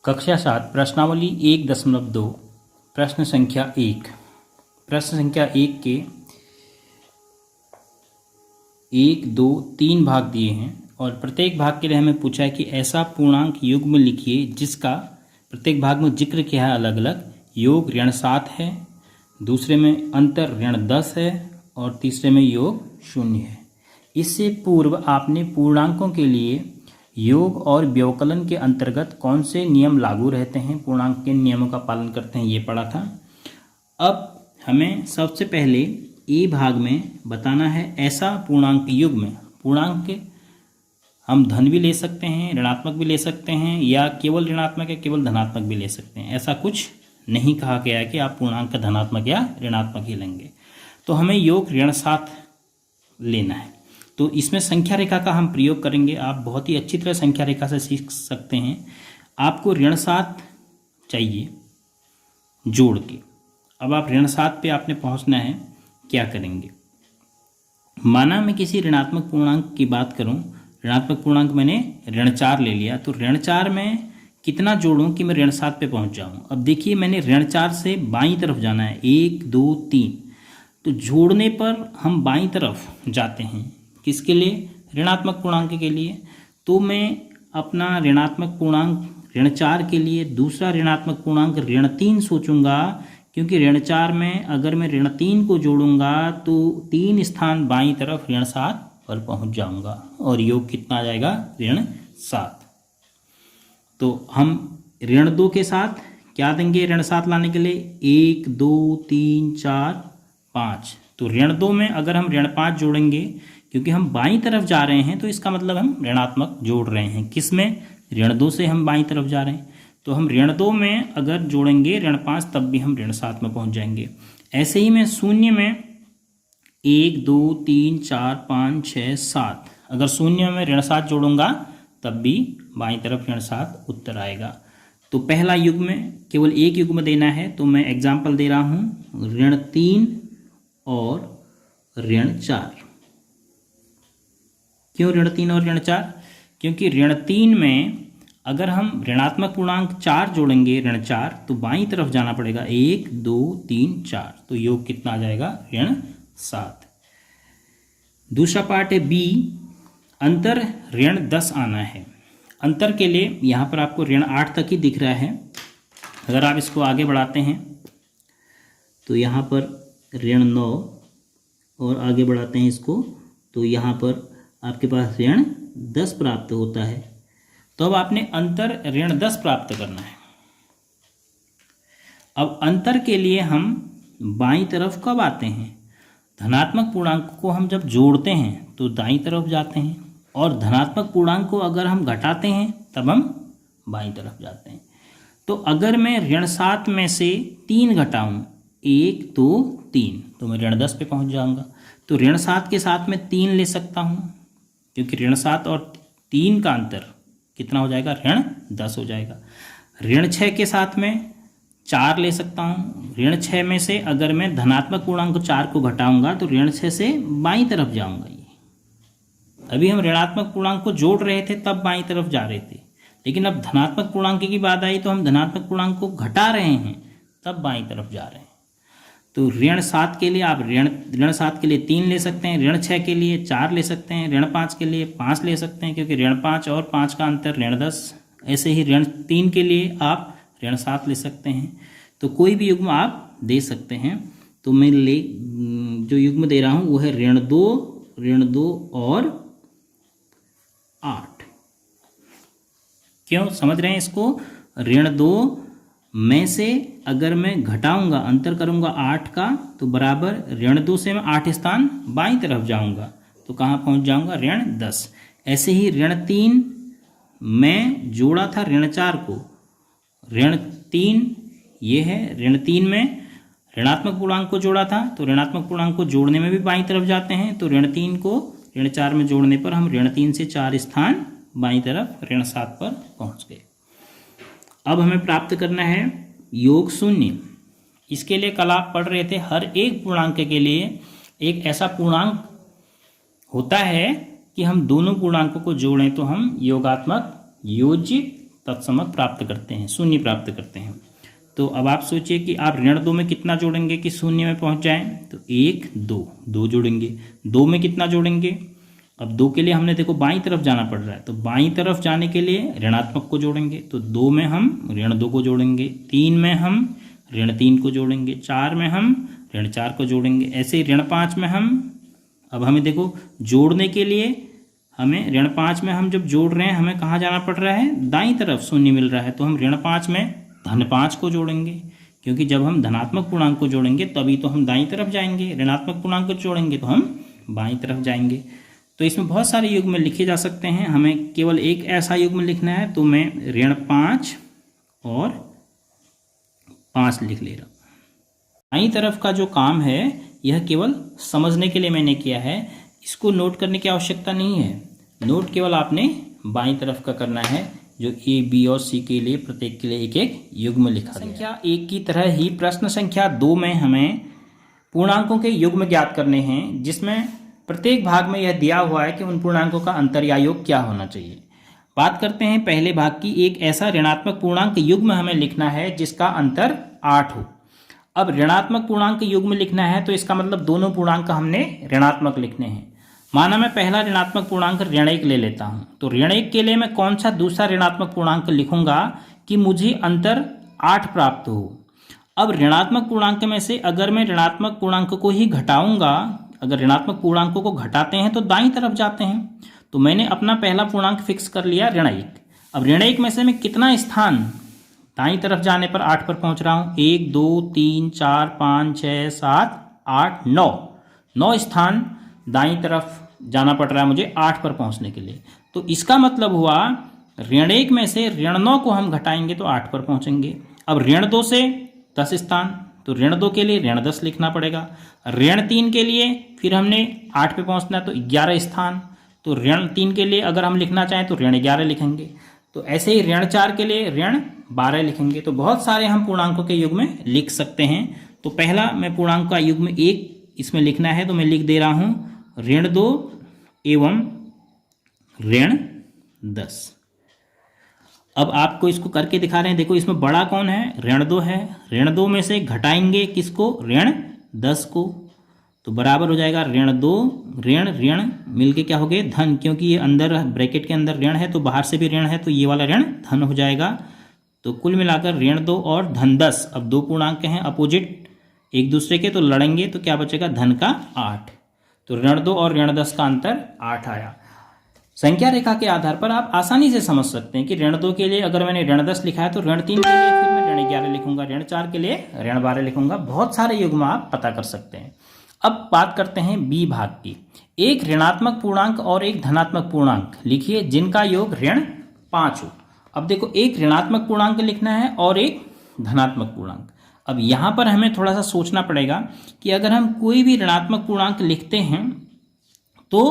कक्षा 7 प्रश्नावली 1.2 प्रश्न संख्या 1। प्रश्न संख्या 1 के 1, 2, 3 भाग दिए हैं और प्रत्येक भाग के लिए हमें पूछा है कि ऐसा पूर्णांक युग्म लिखिए जिसका प्रत्येक भाग में जिक्र किया है अलग अलग। योग ऋण 7 है, दूसरे में अंतर ऋण 10 है और तीसरे में योग 0 है। इससे पूर्व आपने पूर्णांकों के लिए योग और व्यवकलन के अंतर्गत कौन से नियम लागू रहते हैं, पूर्णांक के नियमों का पालन करते हैं, ये पढ़ा था। अब हमें सबसे पहले ए भाग में बताना है ऐसा पूर्णांक युग्म। पूर्णांक हम धन भी ले सकते हैं, ऋणात्मक भी ले सकते हैं, या केवल ऋणात्मक या केवल धनात्मक भी ले सकते हैं। ऐसा कुछ नहीं कहा गया है कि आप पूर्णांक का धनात्मक या ऋणात्मक ही लेंगे। तो हमें योग ऋण 7 लेना है, तो इसमें संख्या रेखा का हम प्रयोग करेंगे। आप बहुत ही अच्छी तरह संख्या रेखा से सीख सकते हैं। आपको ऋण 7 चाहिए जोड़ के। अब आप ऋण 7 पे आपने पहुंचना है, क्या करेंगे। माना मैं किसी ऋणात्मक पूर्णांक की बात करूं, ऋणात्मक पूर्णांक मैंने ऋण 4 ले लिया, तो ऋण 4 में कितना जोड़ूं कि मैं ऋण 7 पे पहुंच जाऊं। अब देखिए मैंने ऋण 4 से बाईं तरफ जाना है, 1, 2, 3, तो जोड़ने पर हम बाईं तरफ जाते हैं। किसके लिए? ऋणात्मक पूर्णांक के लिए। तो मैं अपना ऋणात्मक पूर्णांक ऋण 4 के लिए दूसरा ऋणात्मक पूर्णांक ऋण 3 सोचूंगा, क्योंकि ऋण 4 में अगर मैं ऋण 3 को जोड़ूंगा तो 3 स्थान बाईं तरफ ऋण 7 पर पहुंच जाऊंगा और योग कितना आ जाएगा? ऋण 7। तो हम ऋण 2 के साथ क्या देंगे ऋण 7 लाने के लिए? 1, 2, 3, 4, 5। तो ऋण 2 में अगर हम ऋण 5 जोड़ेंगे, क्योंकि हम बाईं तरफ जा रहे हैं तो इसका मतलब हम ऋणात्मक जोड़ रहे हैं। किस में? ऋण 2 से हम बाईं तरफ जा रहे हैं, तो हम ऋण 2 में अगर जोड़ेंगे ऋण 5 तब भी हम ऋण 7 में पहुंच जाएंगे। ऐसे ही मैं शून्य में 1, 2, 3, 4, 5, 6, 7, अगर शून्य में ऋण 7 जोड़ूंगा तब भी बाईं तरफ ऋण 7 उत्तर आएगा। तो पहला युग्म में केवल एक युग्म देना है, तो मैं एग्जाम्पल दे रहा हूँ ऋण 3 और ऋण 4। क्यों ऋण 3 और ऋण 4? क्योंकि ऋण 3 में अगर हम ऋणात्मक पूर्णांक 4 जोड़ेंगे ऋण 4, तो बाईं तरफ जाना पड़ेगा, 1, 2, 3, 4, तो योग कितना आ जाएगा? ऋण 7। दूसरा पार्ट है बी, अंतर ऋण 10 आना है। अंतर के लिए यहाँ पर आपको ऋण 8 तक ही दिख रहा है। अगर आप इसको आगे बढ़ाते हैं तो यहाँ पर ऋण 9 और आगे बढ़ाते हैं इसको, तो यहाँ पर आपके पास ऋण 10 प्राप्त होता है। तो अब आपने अंतर ऋण 10 प्राप्त करना है। अब अंतर के लिए हम बाईं तरफ कब आते हैं? धनात्मक पूर्णांक को हम जब जोड़ते हैं तो दाईं तरफ जाते हैं, और धनात्मक पूर्णांक को अगर हम घटाते हैं तब हम बाईं तरफ जाते हैं। तो अगर मैं ऋण 7 में से 3 घटाऊं, 1, 2, 3, तो मैं ऋण 10 पे पहुंच जाऊंगा। तो ऋण 7 के साथ मैं 3 ले सकता हूं, क्योंकि ऋण 7 और 3 का अंतर कितना हो जाएगा? ऋण 10 हो जाएगा। ऋण 6 के साथ में 4 ले सकता हूँ। ऋण 6 में से अगर मैं धनात्मक पूर्णांक 4 को घटाऊंगा तो ऋण 6 से बाईं तरफ जाऊंगा। ये अभी हम ऋणात्मक पूर्णांक को जोड़ रहे थे तब बाईं तरफ जा रहे थे, लेकिन अब धनात्मक पूर्णांक की बात आई तो हम धनात्मक पूर्णांक को घटा रहे हैं तब बाईं तरफ जा रहे हैं। तो ऋण 7 के लिए आप ऋण 7 के लिए 3 ले सकते हैं, ऋण 6 के लिए 4 ले सकते हैं, ऋण 5 के लिए 5 ले सकते हैं, क्योंकि ऋण 5 और 5 का अंतर ऋण 10। ऐसे ही ऋण 3 के लिए आप ऋण 7 ले सकते हैं। तो कोई भी युग्म आप दे सकते हैं। तो मैं जो युग्म दे रहा हूँ वो है ऋण 2 और 8। क्यों समझ रहे हैं इसको? ऋण 2 में से अगर मैं घटाऊंगा, अंतर करूंगा 8 का, तो बराबर ऋण 2 से मैं 8 स्थान बाईं तरफ जाऊंगा, तो कहाँ पहुंच जाऊंगा? ऋण 10। ऐसे ही ऋण 3 में जोड़ा था ऋण 4 को, ऋण 3 ये है, ऋण 3 में ऋणात्मक पूर्णांक को जोड़ा था, तो ऋणात्मक पूर्णांक को जोड़ने में भी बाईं तरफ जाते हैं। तो ऋण 3 को ऋण 4 में जोड़ने पर हम ऋण 3 से 4 स्थान बाईं तरफ ऋण 7 पर पहुंच गए। अब हमें प्राप्त करना है योग 0। इसके लिए कल आप पढ़ रहे थे हर एक पूर्णांक के लिए एक ऐसा पूर्णांक होता है कि हम दोनों पूर्णांकों को जोड़ें तो हम योगात्मक योज्य तत्समक प्राप्त करते हैं, शून्य प्राप्त करते हैं। तो अब आप सोचिए कि आप ऋण 2 में कितना जोड़ेंगे कि शून्य में पहुंच जाएं। तो 1 2 जोड़ेंगे। 2 में कितना जोड़ेंगे? अब 2 के लिए हमने देखो बाईं तरफ जाना पड़ रहा है, तो बाईं तरफ जाने के लिए ऋणात्मक को जोड़ेंगे। तो 2 में हम ऋण 2 को जोड़ेंगे, 3 में हम ऋण 3 को जोड़ेंगे, 4 में हम ऋण 4 को जोड़ेंगे, ऐसे ही ऋण 5 में हम, अब हमें देखो जोड़ने के लिए हमें ऋण 5 में हम जब जोड़ रहे हैं हमें कहाँ जाना पड़ रहा है? दाईं तरफ शून्य मिल रहा है, तो हम ऋण 5 में धन 5 को जोड़ेंगे, क्योंकि जब हम धनात्मक पूर्णांक को जोड़ेंगे तभी तो हम दाईं तरफ जाएंगे, ऋणात्मक पूर्णांक को जोड़ेंगे तो हम बाईं तरफ जाएंगे। तो इसमें बहुत सारे युग्म लिखे जा सकते हैं, हमें केवल एक ऐसा युग्म लिखना है, तो मैं ऋण 5 और 5 लिख ले रहा हूँ। दाईं तरफ का जो काम है यह केवल समझने के लिए मैंने किया है, इसको नोट करने की आवश्यकता नहीं है। नोट केवल आपने बाईं तरफ का करना है, जो ए, बी और सी के लिए प्रत्येक के लिए एक एक युग्म लिखा गया। संख्या 1 की तरह ही प्रश्न संख्या 2 में हमें पूर्णांकों के युग्म ज्ञात करने हैं, जिसमें प्रत्येक भाग में यह दिया हुआ है कि उन पूर्णांकों का अंतर या योग क्या होना चाहिए। बात करते हैं पहले भाग की। एक ऐसा ऋणात्मक पूर्णांक युग्म हमें लिखना है जिसका अंतर 8 हो। अब ऋणात्मक पूर्णांक युग्म लिखना है तो इसका मतलब दोनों पूर्णांक हमने ऋणात्मक लिखने हैं। माना मैं पहला ऋणात्मक पूर्णांक ऋण 1 ले लेता हूं, तो ऋण 1 के लिए मैं कौन सा दूसरा ऋणात्मक पूर्णांक लिखूंगा कि मुझे अंतर 8 प्राप्त हो। अब ऋणात्मक पूर्णांक में से अगर मैं ऋणात्मक पूर्णांक को ही घटाऊंगा, अगर ऋणात्मक पूर्णांकों को घटाते हैं तो दाईं तरफ जाते हैं, तो मैंने अपना पहला पूर्णांक फिक्स कर लिया ऋण 1। अब ऋण 1 में से मैं कितना स्थान दाईं तरफ जाने पर 8 पर पहुंच रहा हूं? 1 2 3 4 5 6 7 8 9 स्थान दाईं तरफ जाना पड़ रहा है मुझे 8 पर पहुंचने के लिए। तो इसका मतलब हुआ ऋण 1 में से ऋण 9 को हम घटाएंगे तो 8 पर पहुंचेंगे। अब ऋण 2 से 10 स्थान, तो ऋण 2 के लिए ऋण 10 लिखना पड़ेगा। ऋण 3 के लिए फिर हमने 8 पे पहुंचना, तो 11 स्थान, तो ऋण 3 के लिए अगर हम लिखना चाहें तो ऋण 11 लिखेंगे। तो ऐसे ही ऋण 4 के लिए ऋण 12 लिखेंगे। तो बहुत सारे हम पूर्णांकों के युग्म में लिख सकते हैं। तो पहला मैं पूर्णांक का युग्म 1 इसमें लिखना है, तो मैं लिख दे रहा हूं ऋण 2 एवं ऋण 10। अब आपको इसको करके दिखा रहे हैं। देखो इसमें बड़ा कौन है? ऋण 2 है। ऋण 2 में से घटाएंगे किसको? ऋण 10 को, तो बराबर हो जाएगा ऋण 2 ऋण ऋण मिलके क्या हो गए? धन, क्योंकि ये अंदर ब्रैकेट के अंदर ऋण है तो बाहर से भी ऋण है, तो ये वाला ऋण धन हो जाएगा। तो कुल मिलाकर ऋण 2 और धन 10। अब दो पूर्णांक हैं अपोजिट एक दूसरे के, तो लड़ेंगे तो क्या बचेगा? धन का 8। तो ऋण 2 और ऋण 10 का अंतर 8 आया। संख्या रेखा के आधार पर आप आसानी से समझ सकते हैं कि ऋण 2 के लिए अगर मैंने ऋण 10 लिखा है तो ऋण 3 के लिए फिर मैं ऋण 11 लिखूंगा, ऋण 4 के लिए ऋण 12 लिखूंगा। बहुत सारे युग्म आप पता कर सकते हैं। अब बात करते हैं बी भाग की। एक ऋणात्मक पूर्णांक और एक धनात्मक पूर्णांक लिखिए जिनका योग ऋण 5 हो। अब देखो एक ऋणात्मक पूर्णांक लिखना है और एक धनात्मक पूर्णांक। अब यहां पर हमें थोड़ा सा सोचना पड़ेगा कि अगर हम कोई भी ऋणात्मक पूर्णांक लिखते हैं तो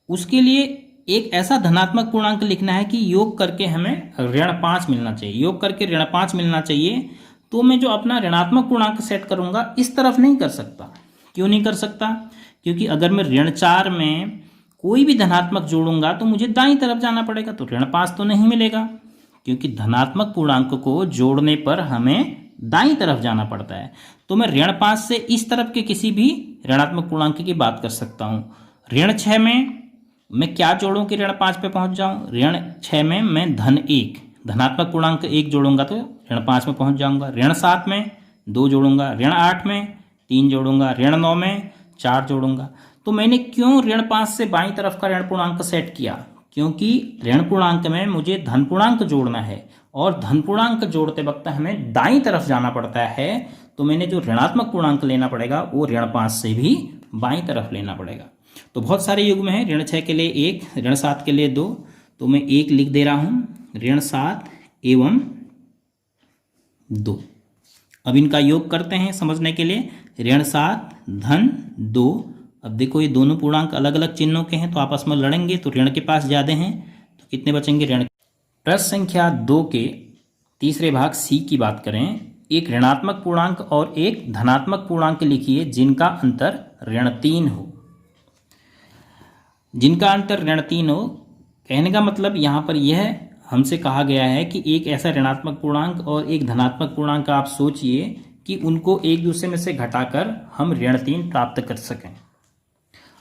उसके लिए एक ऐसा धनात्मक पूर्णांक लिखना है कि योग करके हमें ऋण 5 मिलना चाहिए, योग करके ऋण 5 मिलना चाहिए। तो मैं जो अपना ऋणात्मक पूर्णांक सेट करूंगा इस तरफ नहीं कर सकता। क्यों नहीं कर सकता? क्योंकि अगर मैं ऋण 4 में कोई भी धनात्मक जोड़ूंगा तो मुझे दाईं तरफ जाना पड़ेगा, तो ऋण 5 तो नहीं मिलेगा, क्योंकि धनात्मक पूर्णांक को जोड़ने पर हमें दाईं तरफ जाना पड़ता है। तो मैं ऋण 5 से इस तरफ के किसी भी ऋणात्मक पूर्णांक की बात कर सकता हूं। ऋण 6 में मैं क्या जोड़ूं कि ऋण 5 पे पहुंच जाऊं? ऋण 6 में मैं धन 1 धनात्मक पूर्णांक 1 जोड़ूंगा तो ऋण 5 में पहुंच जाऊंगा। ऋण 7 में 2 जोड़ूंगा, ऋण 8 में 3 जोड़ूंगा, ऋण 9 में 4 जोड़ूंगा। तो मैंने क्यों ऋण 5 से बाईं तरफ का ऋण पूर्णांक सेट किया? क्योंकि ऋण पूर्णांक में मुझे धन पूर्णांक जोड़ना है और धन पूर्णांक जोड़ते वक्त हमें दाईं तरफ जाना पड़ता है। तो मैंने जो ऋणात्मक पूर्णांक लेना पड़ेगा वो ऋण 5 से भी बाईं तरफ लेना पड़ेगा। तो बहुत सारे युग्म हैं। ऋण 6 के लिए 1, ऋण 7 के लिए 2, तो मैं 1 लिख दे रहा हूं ऋण 7 एवं 2। अब इनका योग करते हैं समझने के लिए। ऋण 7 धन 2। अब देखो ये दोनों पूर्णांक अलग अलग चिन्हों के हैं तो आपस में लड़ेंगे, तो ऋण के पास ज्यादा हैं तो कितने बचेंगे? ऋण। प्रश्न संख्या 2 के तीसरे भाग सी की बात करें। एक ऋणात्मक पूर्णांक और एक धनात्मक पूर्णांक लिखिए जिनका अंतर ऋण 3 हो। जिनका अंतर ऋण 3 हो, कहने का मतलब यहाँ पर यह हमसे कहा गया है कि एक ऐसा ऋणात्मक पूर्णांक और एक धनात्मक पूर्णांक आप सोचिए कि उनको एक दूसरे में से घटाकर हम ऋण 3 प्राप्त कर सकें।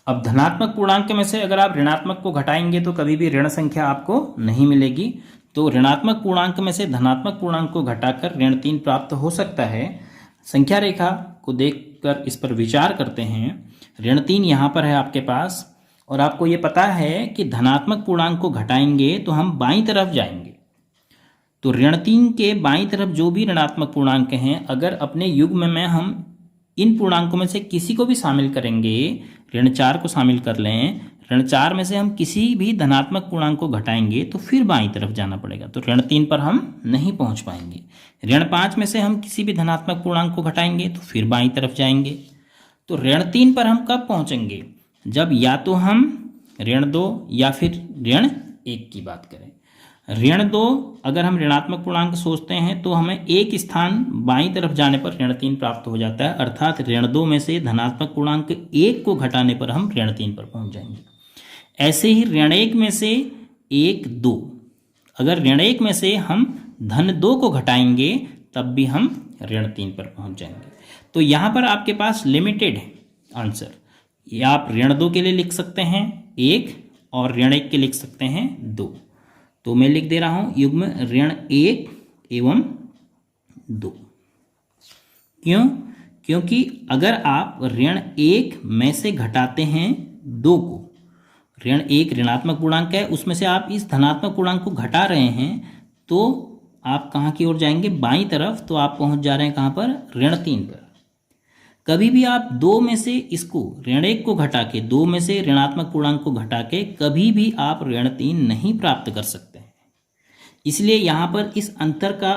अब धनात्मक पूर्णांक में से अगर आप ऋणात्मक को घटाएंगे तो कभी भी ऋण संख्या आपको नहीं मिलेगी। तो ऋणात्मक पूर्णांक में से धनात्मक पूर्णांक को घटाकर ऋण 3 प्राप्त हो सकता है। संख्या रेखा को देखकर इस पर विचार करते हैं। ऋण 3 यहाँ पर है आपके पास, और आपको ये पता है कि धनात्मक पूर्णांक को घटाएंगे तो हम बाईं तरफ जाएंगे। तो ऋण 3 के बाईं तरफ जो भी ऋणात्मक पूर्णांक हैं, अगर अपने युग्म में हम इन पूर्णांकों में से किसी को भी शामिल करेंगे, ऋण 4 को शामिल कर लें, ऋण 4 में से हम किसी भी धनात्मक पूर्णांक को घटाएंगे तो फिर बाईं तरफ जाना पड़ेगा, तो ऋण 3 पर हम नहीं पहुंच पाएंगे। ऋण 5 में से हम किसी भी धनात्मक पूर्णांक को घटाएंगे तो फिर बाईं तरफ जाएंगे। तो ऋण 3 पर हम कब पहुंचेंगे? जब या तो हम ऋण 2 या फिर ऋण 1 की बात करें। ऋण 2 अगर हम ऋणात्मक पूर्णांक सोचते हैं तो हमें एक स्थान बाईं तरफ जाने पर ऋण 3 प्राप्त हो जाता है, अर्थात ऋण 2 में से धनात्मक पूर्णांक 1 को घटाने पर हम ऋण 3 पर पहुंच जाएंगे। ऐसे ही ऋण 1 में से 1 2, अगर ऋण 1 में से हम धन 2 को घटाएंगे तब भी हम ऋण 3 पर पहुंच जाएंगे। तो यहाँ पर आपके पास लिमिटेड है आंसर। या आप ऋण 2 के लिए लिख सकते हैं 1 और ऋण 1 के लिख सकते हैं 2। तो मैं लिख दे रहा हूं युग्म ऋण 1 एवं 2। क्यों? क्योंकि अगर आप ऋण 1 में से घटाते हैं 2 को, ऋण 1 ऋणात्मक पूर्णांक है, उसमें से आप इस धनात्मक पूर्णांक को घटा रहे हैं, तो आप कहाँ की ओर जाएंगे? बाईं तरफ। तो आप पहुंच जा रहे हैं कहाँ पर? ऋण 3 पर। कभी भी आप 2 में से इसको ऋण 1 को घटा के, 2 में से ऋणात्मक पूर्णांक को घटा के कभी भी आप ऋण 3 नहीं प्राप्त कर सकते हैं। इसलिए यहाँ पर इस अंतर का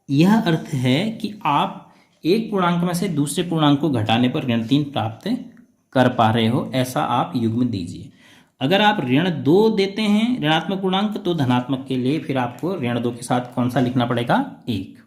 यह अर्थ है कि आप एक पूर्णांक में से दूसरे पूर्णांक को घटाने पर ऋण 3 प्राप्त कर पा रहे हो, ऐसा आप युग्म दीजिए। अगर आप ऋण 2 देते हैं ऋणात्मक पूर्णांक, तो धनात्मक के लिए फिर आपको ऋण 2 के साथ कौन सा लिखना पड़ेगा? 1।